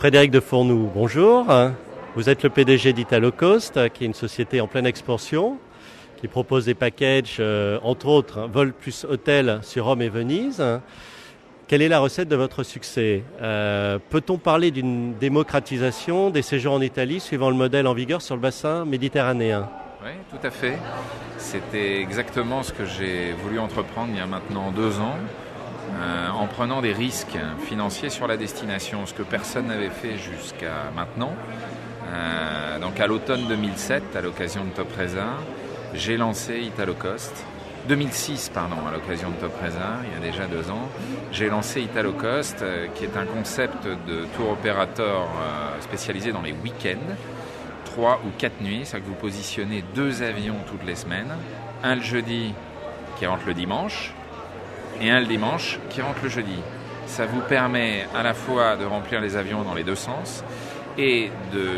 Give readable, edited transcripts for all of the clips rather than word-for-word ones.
Frédéric de Fournoux, bonjour. Vous êtes le PDG d'Italocost, qui est une société en pleine expansion, qui propose des packages, entre autres, vol plus hôtel sur Rome et Venise. Quelle est la recette de votre succès ? Peut-on parler d'une démocratisation des séjours en Italie suivant le modèle en vigueur sur le bassin méditerranéen ? Oui, tout à fait. C'était exactement ce que j'ai voulu entreprendre il y a maintenant 2 ans, en prenant des risques financiers sur la destination, ce que personne n'avait fait jusqu'à maintenant. Donc à l'automne 2007, à l'occasion de Topresa, j'ai lancé Italocost. 2006, à l'occasion de Topresa, il y a déjà 2 ans, j'ai lancé Italocost, qui est un concept de tour opérateur spécialisé dans les week-ends, 3 ou 4 nuits, c'est-à-dire que vous positionnez 2 avions toutes les semaines, un le jeudi qui rentre le dimanche, et un le dimanche qui rentre le jeudi. Ça vous permet à la fois de remplir les avions dans les 2 sens, et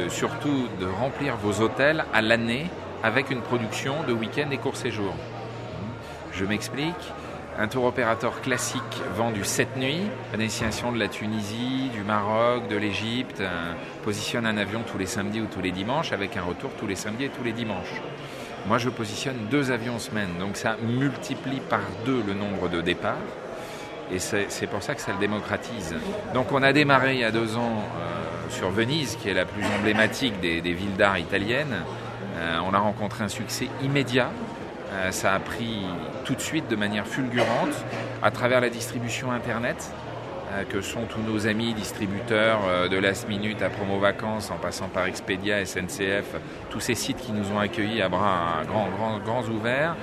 surtout de remplir vos hôtels à l'année avec une production de week-end et court séjour. Je m'explique. Un tour opérateur classique vend du 7 nuits à destination de la Tunisie, du Maroc, de l'Égypte, positionne un avion tous les samedis ou tous les dimanches avec un retour tous les samedis et tous les dimanches. Moi, je positionne 2 avions semaine, donc ça multiplie par 2 le nombre de départs et c'est pour ça que ça le démocratise. Donc on a démarré il y a 2 ans sur Venise, qui est la plus emblématique des villes d'art italiennes. On a rencontré un succès immédiat. Ça a pris tout de suite de manière fulgurante à travers la distribution Internet, que sont tous nos amis distributeurs de Last Minute à Promo Vacances, en passant par Expedia, SNCF, tous ces sites qui nous ont accueillis à bras grands ouverts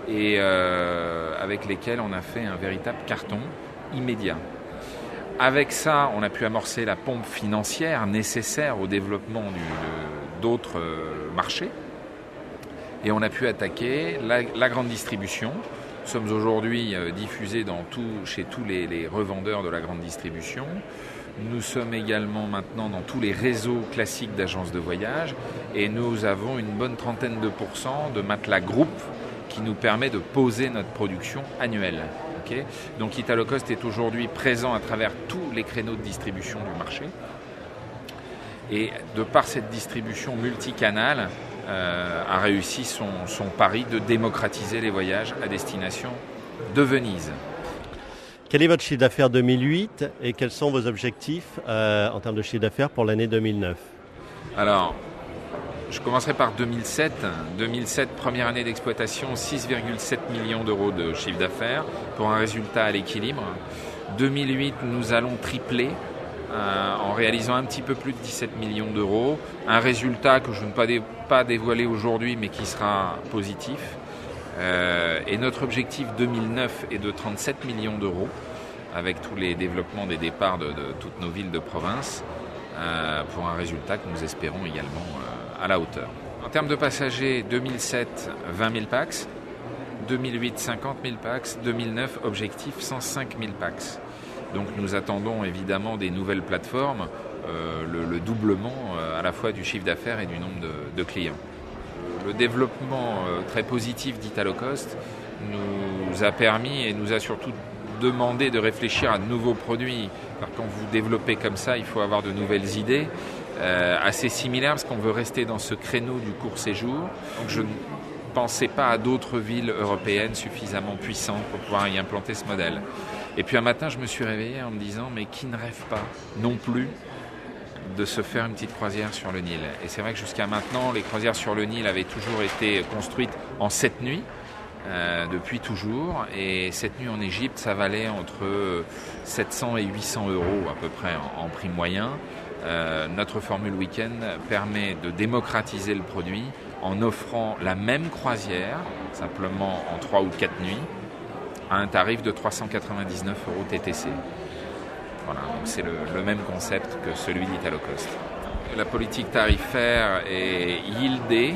et avec lesquels on a fait un véritable carton immédiat. Avec ça, on a pu amorcer la pompe financière nécessaire au développement d'autres marchés. Et on a pu attaquer la grande distribution. Nous sommes aujourd'hui diffusés chez tous les revendeurs de la grande distribution. Nous sommes également maintenant dans tous les réseaux classiques d'agences de voyage. Et nous avons une bonne trentaine de pourcents de matelas groupe qui nous permet de poser notre production annuelle. Okay ? Donc Italocost est aujourd'hui présent à travers tous les créneaux de distribution du marché. Et de par cette distribution multicanale, a réussi son pari de démocratiser les voyages à destination de Venise. Quel est votre chiffre d'affaires 2008 et quels sont vos objectifs en termes de chiffre d'affaires pour l'année 2009 ? Alors, je commencerai par 2007. 2007, première année d'exploitation, 6,7 millions d'euros de chiffre d'affaires pour un résultat à l'équilibre. 2008, nous allons tripler en réalisant un petit peu plus de 17 millions d'euros. Un résultat que je ne peux pas dévoiler aujourd'hui, mais qui sera positif. Et notre objectif 2009 est de 37 millions d'euros, avec tous les développements des départs de toutes nos villes de province, pour un résultat que nous espérons également à la hauteur. En termes de passagers, 2007, 20 000 pax. 2008, 50 000 pax. 2009, objectif 105 000 pax. Donc nous attendons évidemment des nouvelles plateformes, le doublement à la fois du chiffre d'affaires et du nombre de clients. Le développement très positif d'Italocost nous a permis et nous a surtout demandé de réfléchir à de nouveaux produits. Car quand vous développez comme ça, il faut avoir de nouvelles idées, assez similaires parce qu'on veut rester dans ce créneau du court séjour. Donc je ne pensais pas à d'autres villes européennes suffisamment puissantes pour pouvoir y implanter ce modèle. Et puis un matin, je me suis réveillé en me disant, mais qui ne rêve pas non plus de se faire une petite croisière sur le Nil ? Et c'est vrai que jusqu'à maintenant, les croisières sur le Nil avaient toujours été construites en 7 nuits, depuis toujours. Et 7 nuits en Égypte, ça valait entre 700 et 800 euros à peu près en prix moyen. Notre formule week-end permet de démocratiser le produit en offrant la même croisière, simplement en 3 ou 4 nuits, à un tarif de 399 euros TTC. Voilà, donc c'est le même concept que celui d'Italocost. La politique tarifaire est yieldée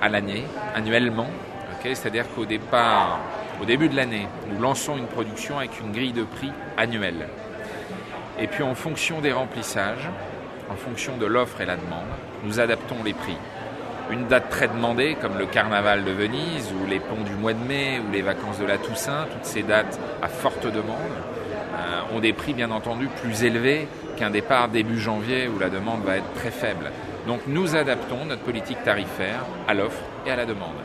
à l'année, annuellement. Okay, c'est-à-dire qu'au début de l'année, nous lançons une production avec une grille de prix annuelle. Et puis en fonction des remplissages, en fonction de l'offre et la demande, nous adaptons les prix. Une date très demandée, comme le carnaval de Venise, ou les ponts du mois de mai, ou les vacances de la Toussaint, toutes ces dates à forte demande, ont des prix bien entendu plus élevés qu'un départ début janvier où la demande va être très faible. Donc nous adaptons notre politique tarifaire à l'offre et à la demande.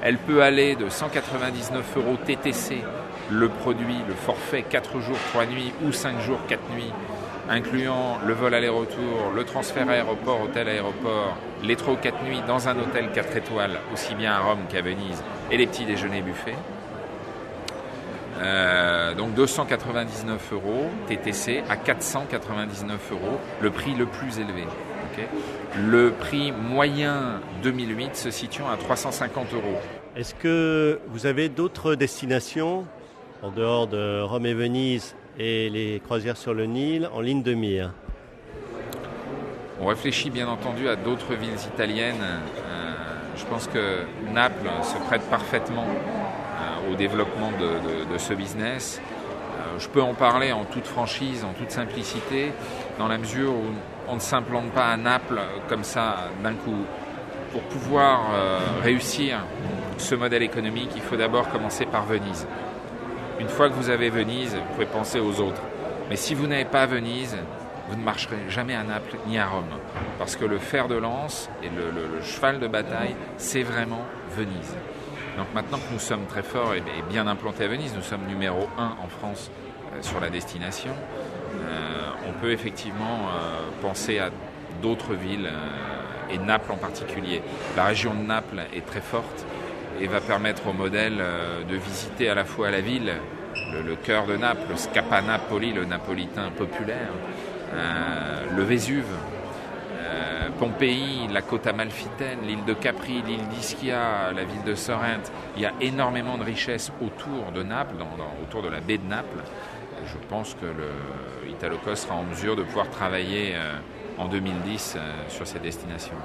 Elle peut aller de 199 € TTC, le produit, le forfait 4 jours 3 nuits ou 5 jours 4 nuits, incluant le vol aller-retour, le transfert aéroport, hôtel-aéroport, les 3 ou 4 nuits dans un hôtel 4 étoiles, aussi bien à Rome qu'à Venise, et les petits déjeuners buffets. Donc 299 € TTC à 499 €, le prix le plus élevé. Okay. Le prix moyen 2008 se situe à 350 €. Est-ce que vous avez d'autres destinations en dehors de Rome et Venise et les croisières sur le Nil en ligne de mire? On réfléchit bien entendu à d'autres villes italiennes. Je pense que Naples se prête parfaitement au développement de ce business. Je peux en parler en toute franchise, en toute simplicité, dans la mesure où on ne s'implante pas à Naples comme ça d'un coup. Pour pouvoir réussir ce modèle économique, il faut d'abord commencer par Venise. Une fois que vous avez Venise, vous pouvez penser aux autres. Mais si vous n'avez pas Venise, vous ne marcherez jamais à Naples ni à Rome. Parce que le fer de lance et le cheval de bataille, c'est vraiment Venise. Donc maintenant que nous sommes très forts et bien implantés à Venise, nous sommes numéro 1 en France sur la destination, on peut effectivement penser à d'autres villes et Naples en particulier. La région de Naples est très forte et va permettre au modèle de visiter à la fois la ville, le cœur de Naples, le Scapa Napoli, le napolitain populaire, le Vésuve, Pompéi, la côte amalfitaine, l'île de Capri, l'île d'Ischia, la ville de Sorrente. Il y a énormément de richesses autour de Naples, autour de la baie de Naples. Je pense que le Italocos sera en mesure de pouvoir travailler en 2010 sur ces destinations.